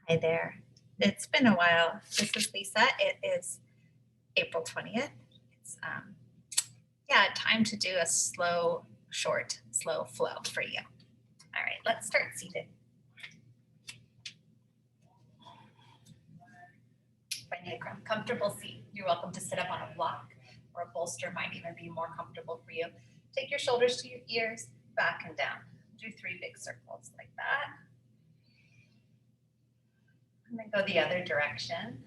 Hi there. It's been a while. This is Lisa. It is April 20th. It's time to do a slow, short, slow flow for you. All right, let's start seated. Finding a comfortable seat. You're welcome to sit up on a block or a bolster might even be more comfortable for you. Take your shoulders to your ears, back and down. Do 3 big circles like that. And then go the other direction.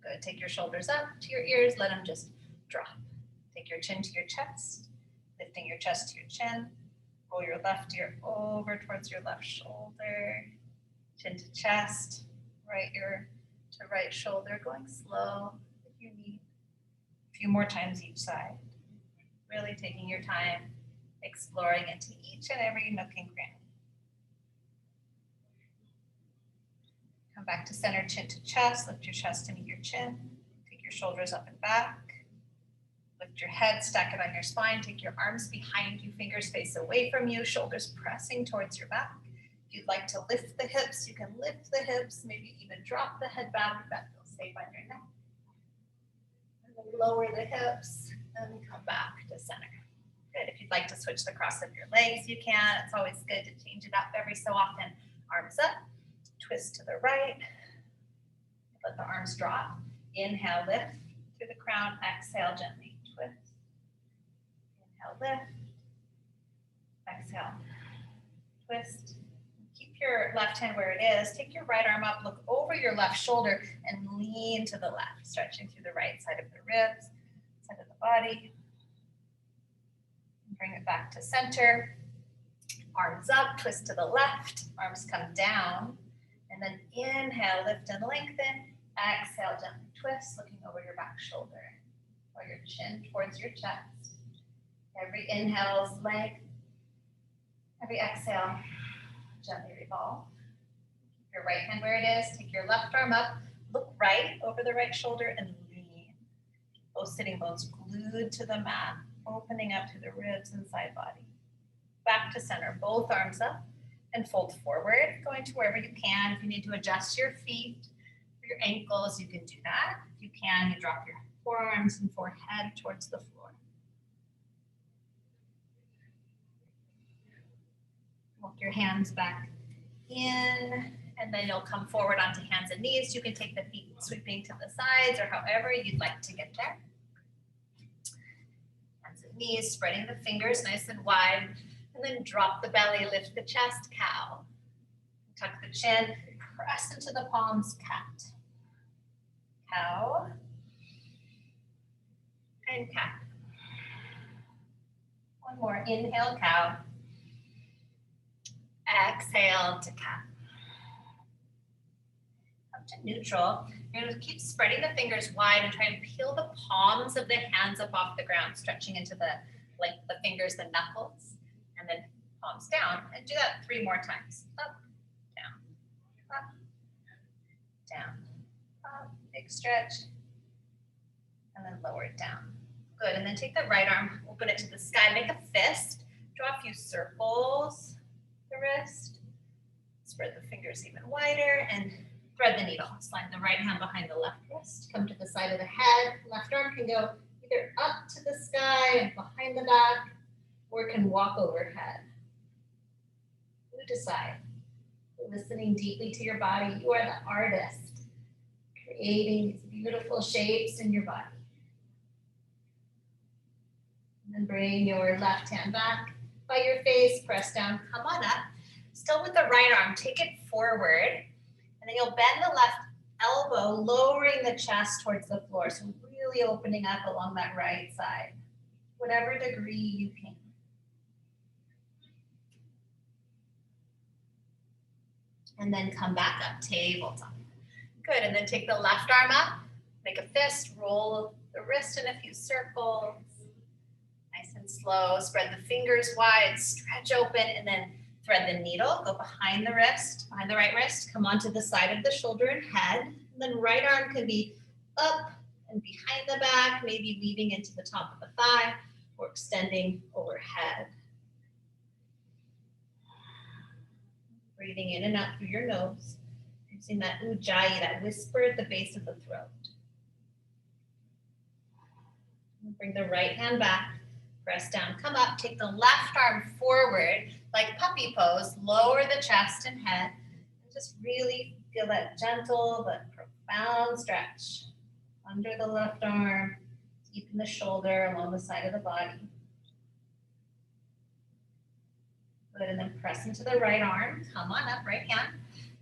Good. Take your shoulders up to your ears. Let them just drop. Take your chin to your chest, lifting your chest to your chin. Roll your left ear over towards your left shoulder. Chin to chest, right ear to right shoulder. Going slow if you need. A few more times each side. Really taking your time, exploring into each and every nook and cranny. Come back to center, chin to chest. Lift your chest to meet your chin. Take your shoulders up and back. Lift your head, stack it on your spine. Take your arms behind you, fingers face away from you, shoulders pressing towards your back. If you'd like to lift the hips, you can lift the hips, maybe even drop the head back if that feels safe on your neck. And then lower the hips and come back to center. Good. If you'd like to switch the cross of your legs, you can. It's always good to change it up every so often. Arms up. Twist to the right. Let the arms drop. Inhale, lift through the crown. Exhale, gently twist. Inhale, lift. Exhale, twist. Keep your left hand where it is. Take your right arm up. Look over your left shoulder and lean to the left, stretching through the right side of the ribs, side of the body. Bring it back to center. Arms up, twist to the left. Arms come down. And then inhale, lift and lengthen. Exhale, gently twist, looking over your back shoulder or your chin towards your chest. Every inhale is length. Every exhale, gently revolve. Keep your right hand where it is. Take your left arm up. Look right over the right shoulder and lean. Both sitting bones glued to the mat, opening up through the ribs and side body. Back to center, both arms up. And fold forward, going to wherever you can. If you need to adjust your feet or your ankles, you can do that. If you can, you drop your forearms and forehead towards the floor. Walk your hands back in, and then you'll come forward onto hands and knees. You can take the feet sweeping to the sides or however you'd like to get there. Hands and knees, spreading the fingers nice and wide. And then drop the belly, lift the chest, cow. Tuck the chin, press into the palms, cat. Cow. And cat. One more, inhale, cow. Exhale to cat. Come to neutral. You're going to keep spreading the fingers wide and try and peel the palms of the hands up off the ground, stretching into the fingers, the knuckles. And then palms down, and do that 3 more times. Up, down, up, down, up, big stretch, and then lower it down. Good, and then take the right arm, open it to the sky, make a fist, draw a few circles, the wrist, spread the fingers even wider, and thread the needle. Slide the right hand behind the left wrist, come to the side of the head, left arm can go either up to the sky and behind the back, or it can walk overhead. You decide. You're listening deeply to your body. You are the artist, creating these beautiful shapes in your body. And then bring your left hand back by your face, press down, come on up. Still with the right arm, take it forward, and then you'll bend the left elbow, lowering the chest towards the floor. So really opening up along that right side, whatever degree you can. And then come back up, tabletop. Good, and then take the left arm up, make a fist, roll the wrist in a few circles. Nice and slow, spread the fingers wide, stretch open, and then thread the needle, go behind the wrist, behind the right wrist, come onto the side of the shoulder and head. And then right arm can be up and behind the back, maybe weaving into the top of the thigh or extending overhead. Breathing in and out through your nose. Using that ujjayi, that whisper at the base of the throat. Bring the right hand back. Press down, come up, take the left arm forward like puppy pose, lower the chest and head, and just really feel that gentle but profound stretch under the left arm, deep in the shoulder, along the side of the body. Good, and then press into the right arm, come on up, right hand,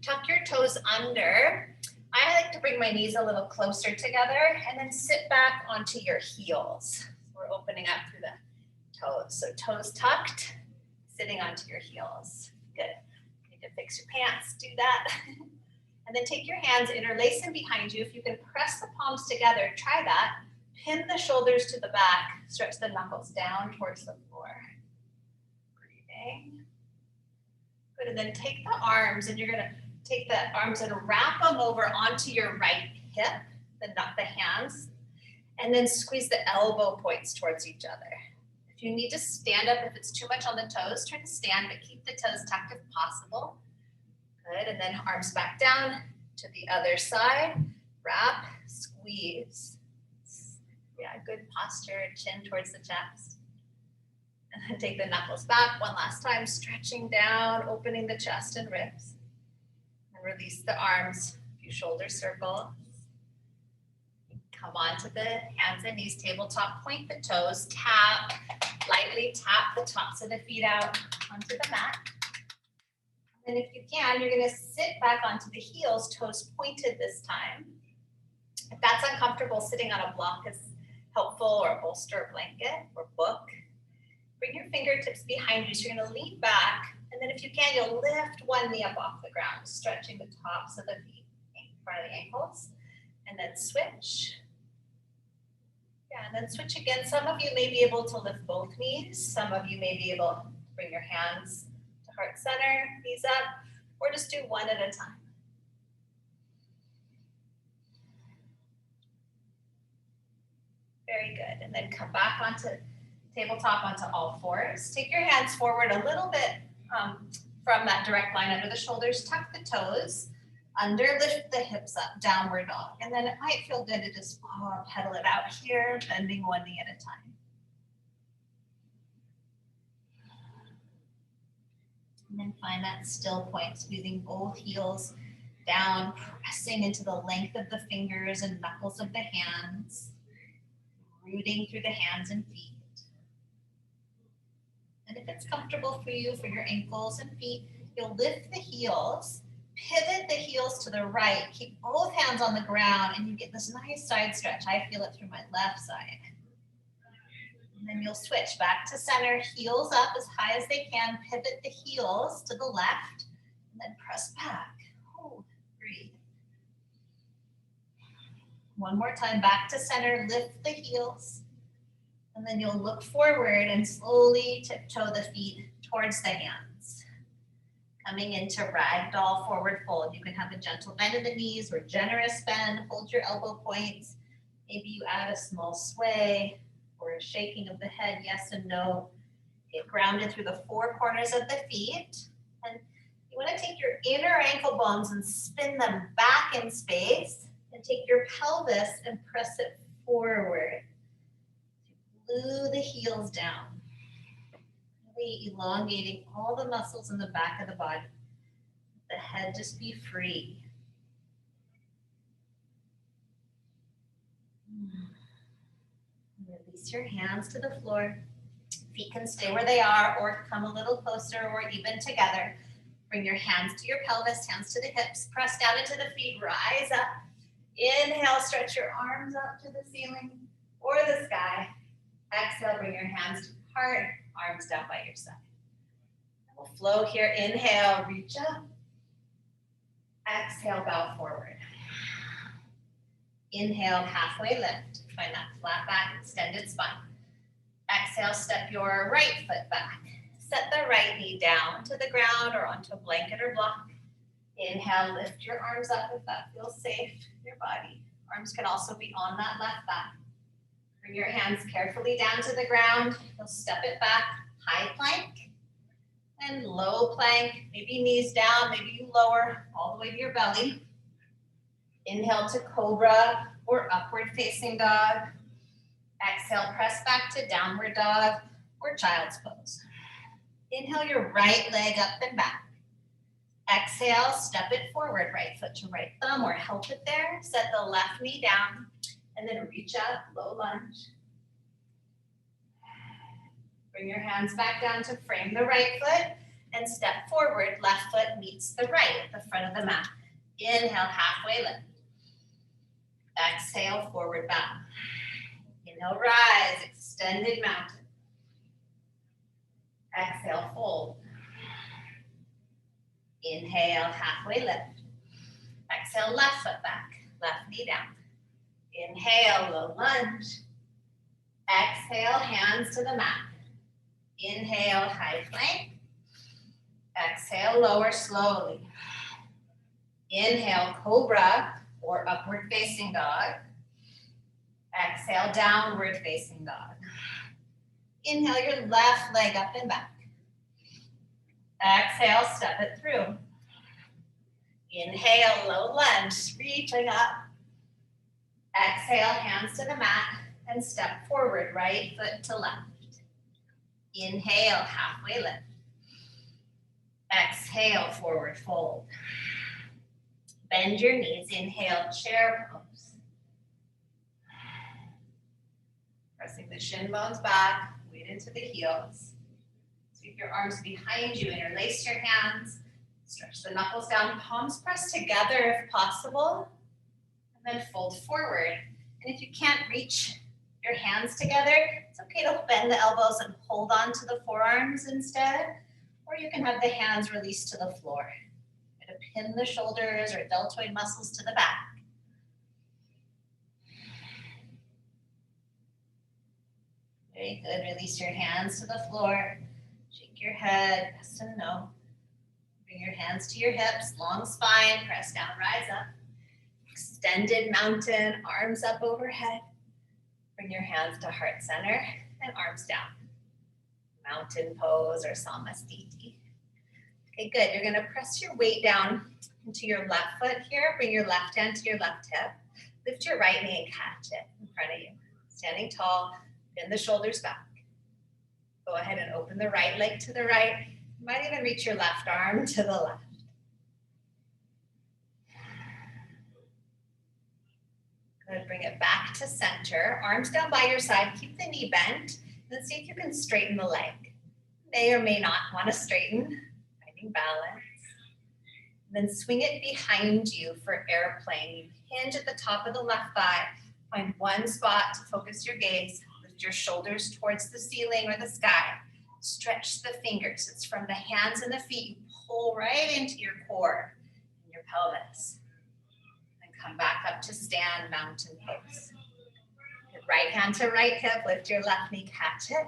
tuck your toes under. I like to bring my knees a little closer together and then sit back onto your heels. We're opening up through the toes. So toes tucked, sitting onto your heels. Good. You need to fix your pants, do that. And then take your hands, interlace them behind you. If you can press the palms together, try that. Pin the shoulders to the back, stretch the knuckles down towards the floor. Breathing. Good, and then take the arms and you're gonna take the arms and wrap them over onto your right hip, not the hands, and then squeeze the elbow points towards each other. If you need to stand up, if it's too much on the toes, try to stand, but keep the toes tucked if possible. Good, and then arms back down to the other side. Wrap, squeeze. Yeah, good posture, chin towards the chest. And then take the knuckles back one last time, stretching down, opening the chest and ribs. And release the arms, a few shoulder circles. Come on to the hands and knees, tabletop, point the toes, tap, lightly tap the tops of the feet out onto the mat. And if you can, you're gonna sit back onto the heels, toes pointed this time. If that's uncomfortable, sitting on a block is helpful, or a bolster, or blanket, or book. Bring your fingertips behind you, so you're gonna lean back, and then if you can, you'll lift one knee up off the ground, stretching the tops of the feet in front of the ankles, and then switch. Yeah, and then switch again. Some of you may be able to lift both knees. Some of you may be able to bring your hands to heart center, knees up, or just do one at a time. Very good. And then come back onto tabletop, onto all fours. Take your hands forward a little bit from that direct line under the shoulders. Tuck the toes under, lift the hips up, downward dog. And then it might feel good to just pedal it out here, bending one knee at a time. And then find that still point, squeezing both heels down, pressing into the length of the fingers and knuckles of the hands, rooting through the hands and feet. And if it's comfortable for you, for your ankles and feet, you'll lift the heels, pivot the heels to the right, keep both hands on the ground, and you get this nice side stretch. I feel it through my left side. And then you'll switch back to center, heels up as high as they can, pivot the heels to the left, and then press back. Hold, breathe. One more time, back to center, lift the heels, and then you'll look forward and slowly tiptoe the feet towards the hands. Coming into ragdoll forward fold. You can have a gentle bend in the knees or generous bend. Hold your elbow points. Maybe you add a small sway or a shaking of the head, yes and no. Get grounded through the four corners of the feet. And you want to take your inner ankle bones and spin them back in space. And take your pelvis and press it forward. Glue the heels down. Really elongating all the muscles in the back of the body. The head just be free. Release your hands to the floor. Feet can stay where they are or come a little closer or even together. Bring your hands to your pelvis, hands to the hips. Press down into the feet, rise up. Inhale, stretch your arms up to the ceiling or the sky. Exhale, bring your hands to the heart, arms down by your side. We'll flow here. Inhale, reach up. Exhale, bow forward. Inhale, halfway lift. Find that flat back, extended spine. Exhale, step your right foot back. Set the right knee down to the ground or onto a blanket or block. Inhale, lift your arms up if that feels safe in your body. Arms can also be on that left thigh. Bring your hands carefully down to the ground. You'll step it back, high plank, and low plank, maybe knees down, maybe you lower all the way to your belly. Inhale to cobra or upward facing dog. Exhale, press back to downward dog or child's pose. Inhale your right leg up and back. Exhale, step it forward, right foot to right thumb or help it there. Set the left knee down and then reach up, low lunge. Bring your hands back down to frame the right foot and step forward. Left foot meets the right at the front of the mat. Inhale, halfway lift. Exhale, forward bow. Inhale, rise, extended mountain. Exhale, fold. Inhale, halfway lift. Exhale, left foot back, left knee down. Inhale, low lunge. Exhale, hands to the mat. Inhale, high plank. Exhale, lower slowly. Inhale, cobra or upward facing dog. Exhale, downward facing dog. Inhale your left leg up and back. Exhale, step it through. Inhale, low lunge, reaching up. Exhale, hands to the mat and step forward, right foot to left. Inhale, halfway lift. Exhale, forward fold. Bend your knees, inhale, chair pose. Pressing the shin bones back, weight into the heels. Sweep your arms behind you, interlace your hands. Stretch the knuckles down, palms pressed together if possible. And then fold forward. And if you can't reach your hands together, it's okay to bend the elbows and hold on to the forearms instead. Or you can have the hands released to the floor. To pin the shoulders or deltoid muscles to the back. Very good. Release your hands to the floor. Shake your head, yes and no. Bring your hands to your hips, long spine, press down, rise up. Extended mountain, arms up overhead. Bring your hands to heart center and arms down. Mountain pose or Samastiti. Okay, good. You're gonna press your weight down into your left foot here. Bring your left hand to your left hip. Lift your right knee and catch it in front of you. Standing tall, bend the shoulders back. Go ahead and open the right leg to the right. You might even reach your left arm to the left. Good, bring it back to center. Arms down by your side, keep the knee bent. Then see if you can straighten the leg. May or may not want to straighten. Balance. Then swing it behind you for airplane. You hinge at the top of the left thigh. Find one spot to focus your gaze. Lift your shoulders towards the ceiling or the sky. Stretch the fingers. It's from the hands and the feet. You pull right into your core and your pelvis. And come back up to stand, mountain pose. Right hand to right hip. Lift your left knee, catch it.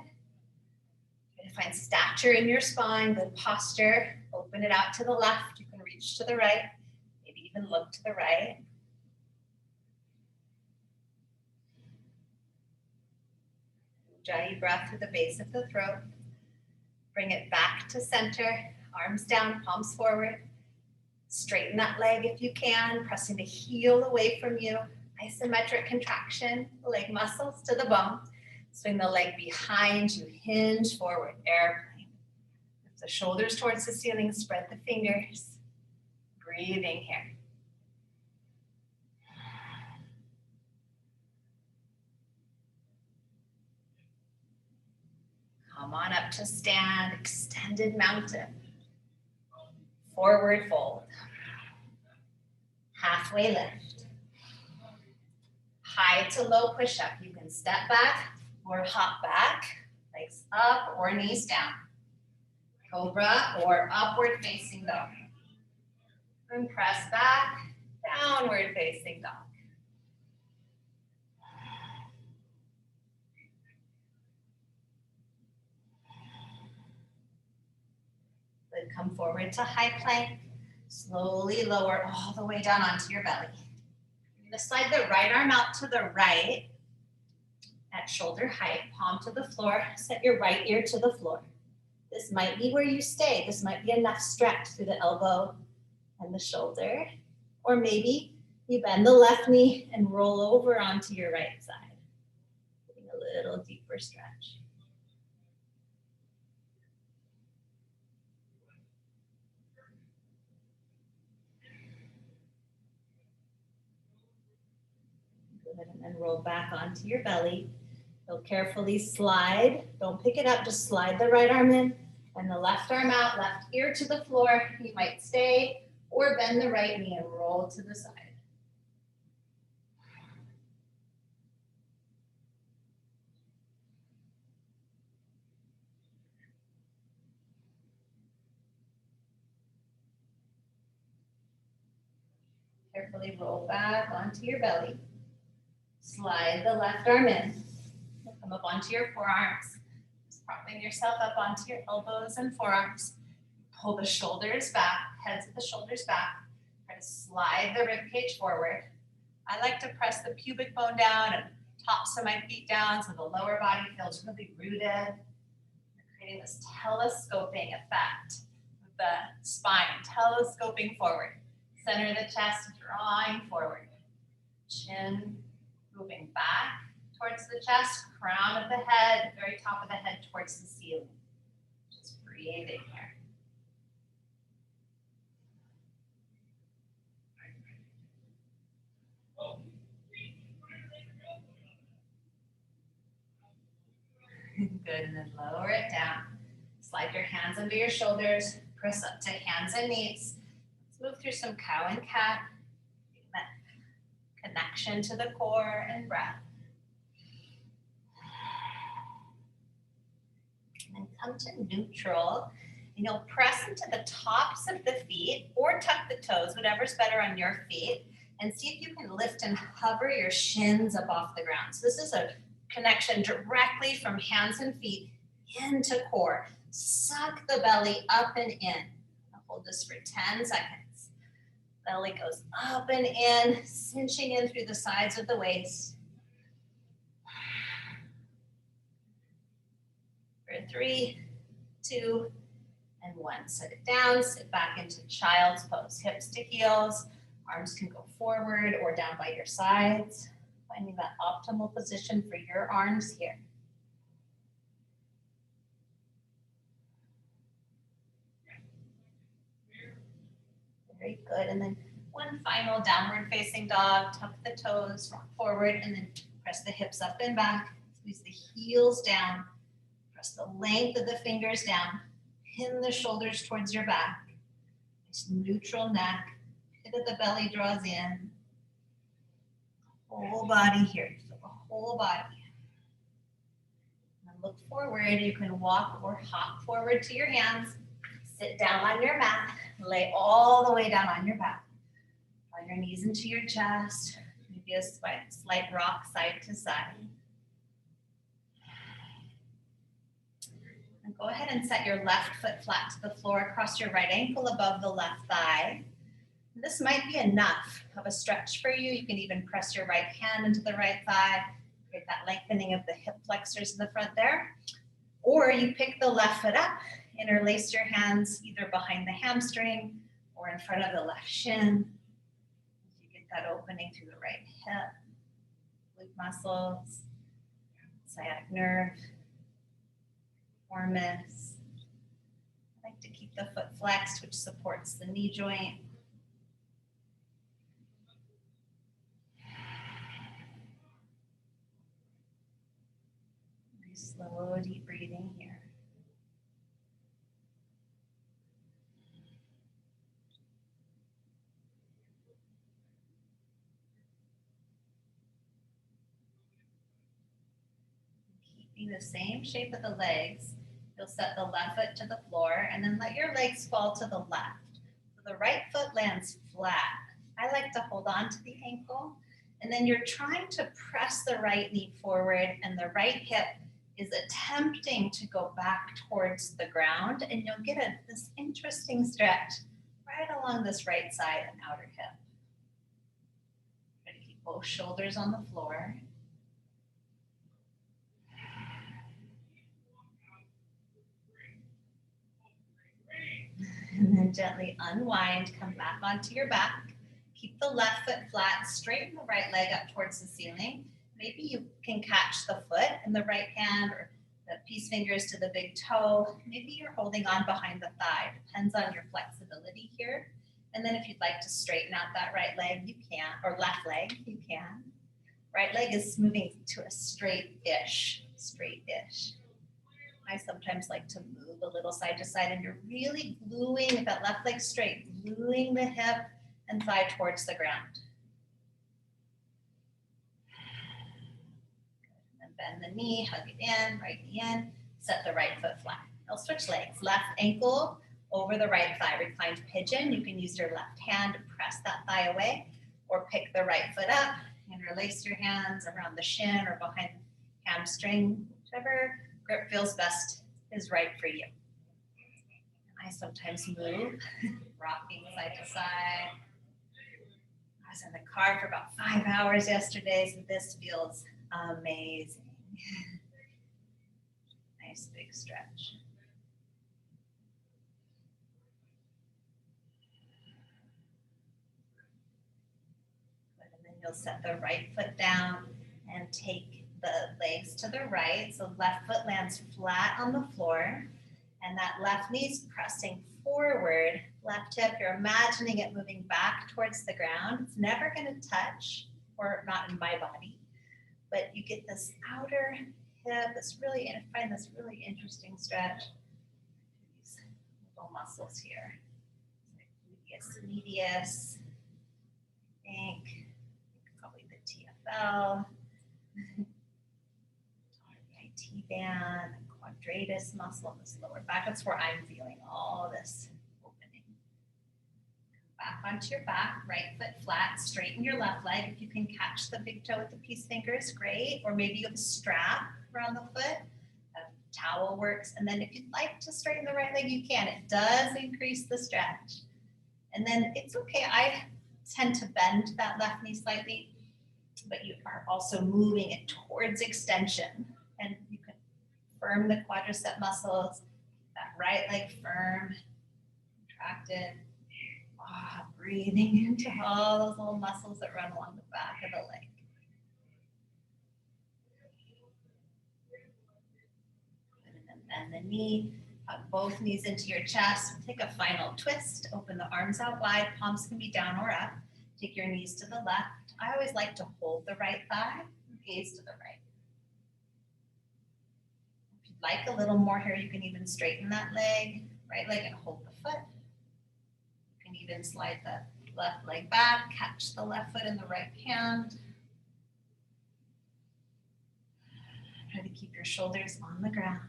Find stature in your spine, good posture. Open it out to the left. You can reach to the right, maybe even look to the right. Ujjayi breath through the base of the throat. Bring it back to center, arms down, palms forward. Straighten that leg if you can, pressing the heel away from you. Isometric contraction, the leg muscles to the bone. Swing the leg behind you, hinge forward, airplane. Lift the shoulders towards the ceiling, spread the fingers. Breathing here. Come on up to stand, extended mountain. Forward fold. Halfway lift. High to low push-up. You can step back or hop back, legs up or knees down. Cobra or upward facing dog. And press back, downward facing dog. Then come forward to high plank. Slowly lower all the way down onto your belly. You're gonna slide the right arm out to the right at shoulder height, palm to the floor. Set your right ear to the floor. This might be where you stay. This might be enough stretch through the elbow and the shoulder. Or maybe you bend the left knee and roll over onto your right side. Getting a little deeper stretch. Good, and then roll back onto your belly. You'll carefully slide. Don't pick it up, just slide the right arm in and the left arm out, left ear to the floor. You might stay or bend the right knee and roll to the side. Carefully roll back onto your belly. Slide the left arm in. Come up onto your forearms. Just propping yourself up onto your elbows and forearms. Pull the shoulders back, heads of the shoulders back. Try to slide the rib cage forward. I like to press the pubic bone down and tops of my feet down so the lower body feels really rooted. We're creating this telescoping effect with the spine, telescoping forward. Center of the chest, drawing forward. Chin moving back towards the chest, crown of the head, very top of the head towards the ceiling. Just breathing here. Good, and then lower it down. Slide your hands under your shoulders, press up to hands and knees. Let's move through some cow and cat. That connection to the core and breath. And then come to neutral. And you'll press into the tops of the feet or tuck the toes, whatever's better on your feet. And see if you can lift and hover your shins up off the ground. So this is a connection directly from hands and feet into core. Suck the belly up and in. I'll hold this for 10 seconds. Belly goes up and in, cinching in through the sides of the waist. For 3, 2, and 1. Set it down, sit back into child's pose. Hips to heels, arms can go forward or down by your sides. Finding that optimal position for your arms here. Very good. And then one final downward facing dog. Tuck the toes, rock forward, and then press the hips up and back. Squeeze the heels down. Press the length of the fingers down. Pin the shoulders towards your back. Nice neutral neck. Pit of the belly draws in. Whole body here. So the whole body. And look forward. You can walk or hop forward to your hands. Sit down on your mat. Lay all the way down on your back. Draw your knees into your chest. Maybe a slight rock side to side. And go ahead and set your left foot flat to the floor. Cross your right ankle above the left thigh. This might be enough of a stretch for you. You can even press your right hand into the right thigh, create that lengthening of the hip flexors in the front there. Or you pick the left foot up, interlace your hands either behind the hamstring or in front of the left shin. You get that opening through the right hip, glute muscles, sciatic nerve, humerus. I like to keep the foot flexed, which supports the knee joint. Slow, deep breathing here. Keeping the same shape of the legs, you'll set the left foot to the floor and then let your legs fall to the left. So the right foot lands flat. I like to hold on to the ankle, and then you're trying to press the right knee forward and the right hip is attempting to go back towards the ground, and you'll get this interesting stretch right along this right side and outer hip. Try to keep both shoulders on the floor. And then gently unwind, come back onto your back. Keep the left foot flat, straighten the right leg up towards the ceiling. Maybe you can catch the foot in the right hand or the peace fingers to the big toe. Maybe you're holding on behind the thigh. Depends on your flexibility here. And then if you'd like to straighten out that right leg, you can, or left leg, you can. Right leg is moving to a straight-ish. I sometimes like to move a little side to side, and you're really gluing, with that left leg straight, gluing the hip and thigh towards the ground. And bend the knee, hug it in, right knee in, set the right foot flat. Now switch legs, left ankle over the right thigh, reclined pigeon. You can use your left hand to press that thigh away, or pick the right foot up, interlace your hands around the shin or behind the hamstring, whichever grip feels best is right for you. I sometimes move, rocking side to side. I was in the car for about 5 hours yesterday, so this feels amazing. Nice big stretch. And then you'll set the right foot down and take the legs to the right. So left foot lands flat on the floor, and that left knee's pressing forward. Left hip, you're imagining it moving back towards the ground. It's never going to touch, or not in my body, but you get this outer hip. It's really, I find this really interesting stretch. These little muscles here. Medius, I think probably the TFL. T-band, quadratus muscle, this lower back. That's where I'm feeling all this opening. Back onto your back, right foot flat, straighten your left leg. If you can catch the big toe with the peace fingers, great. Or maybe you have a strap around the foot. A towel works. And then if you'd like to straighten the right leg, you can. It does increase the stretch. And then it's okay. I tend to bend that left knee slightly, but you are also moving it towards extension. And you can firm the quadricep muscles, that right leg firm, contracted. Breathing into all those little muscles that run along the back of the leg. And then bend the knee, hug both knees into your chest. Take a final twist, open the arms out wide, palms can be down or up. Take your knees to the left. I always like to hold the right thigh, gaze to the right. If you'd like a little more here, you can even straighten that leg, right leg, and hold the foot. You can even slide the left leg back, catch the left foot in the right hand. Try to keep your shoulders on the ground.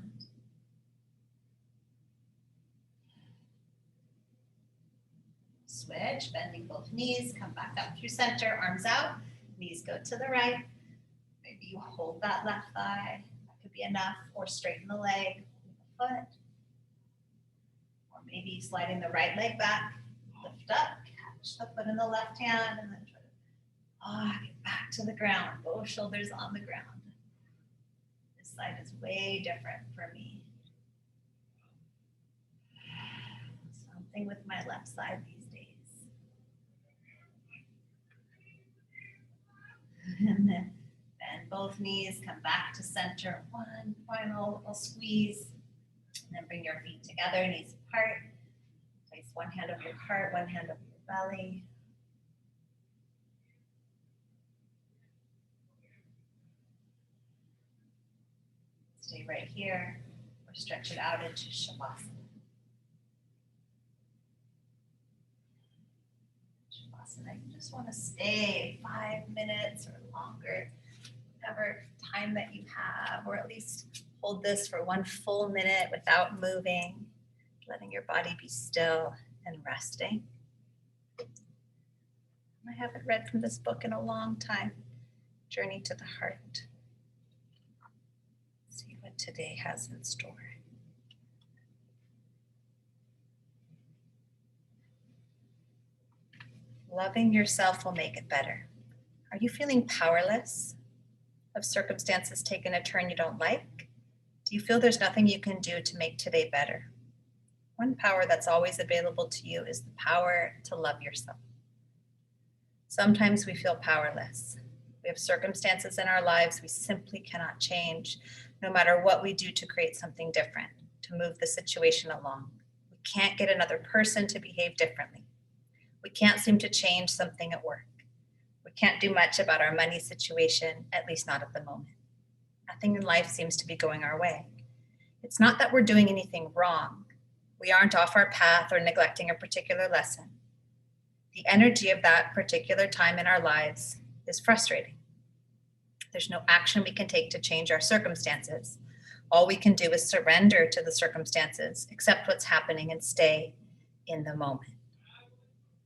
Switch, bending both knees, come back up through center, arms out, knees go to the right. Maybe you hold that left thigh, that could be enough, or straighten the leg with the foot. Or maybe sliding the right leg back, lift up, catch the foot in the left hand, and then try to get back to the ground, both shoulders on the ground. This side is way different for me. Something with my left side these days. And then bend both knees, come back to center. One final little squeeze. And then bring your feet together, knees apart. Place one hand over your heart, one hand over your belly. Stay right here or stretch it out into Shavasana. You just want to stay 5 minutes or longer, whatever time that you have, or at least hold this for 1 full minute without moving, letting your body be still and resting. I haven't read from this book in a long time, Journey to the Heart. Let's see what today has in store. Loving yourself will make it better. Are you feeling powerless? Have circumstances taken a turn you don't like? Do you feel there's nothing you can do to make today better? One power that's always available to you is the power to love yourself. Sometimes we feel powerless. We have circumstances in our lives we simply cannot change, no matter what we do to create something different, to move the situation along. We can't get another person to behave differently. We can't seem to change something at work. We can't do much about our money situation, at least not at the moment. Nothing in life seems to be going our way. It's not that we're doing anything wrong. We aren't off our path or neglecting a particular lesson. The energy of that particular time in our lives is frustrating. There's no action we can take to change our circumstances. All we can do is surrender to the circumstances, accept what's happening, and stay in the moment.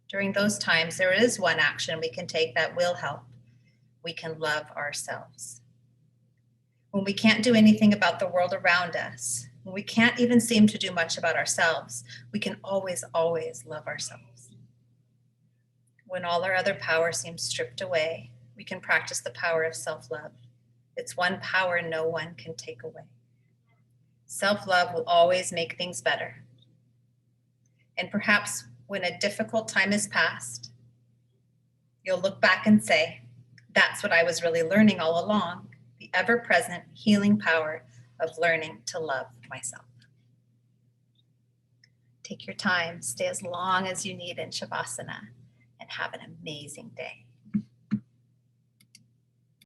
During those times, there is one action we can take that will help. We can love ourselves. When we can't do anything about the world around us, when we can't even seem to do much about ourselves, we can always, always love ourselves. When all our other power seems stripped away, we can practice the power of self-love. It's one power no one can take away. Self-love will always make things better. And perhaps when a difficult time is past, you'll look back and say, that's what I was really learning all along, the ever-present healing power of learning to love myself. Take your time, stay as long as you need in Shavasana, and have an amazing day.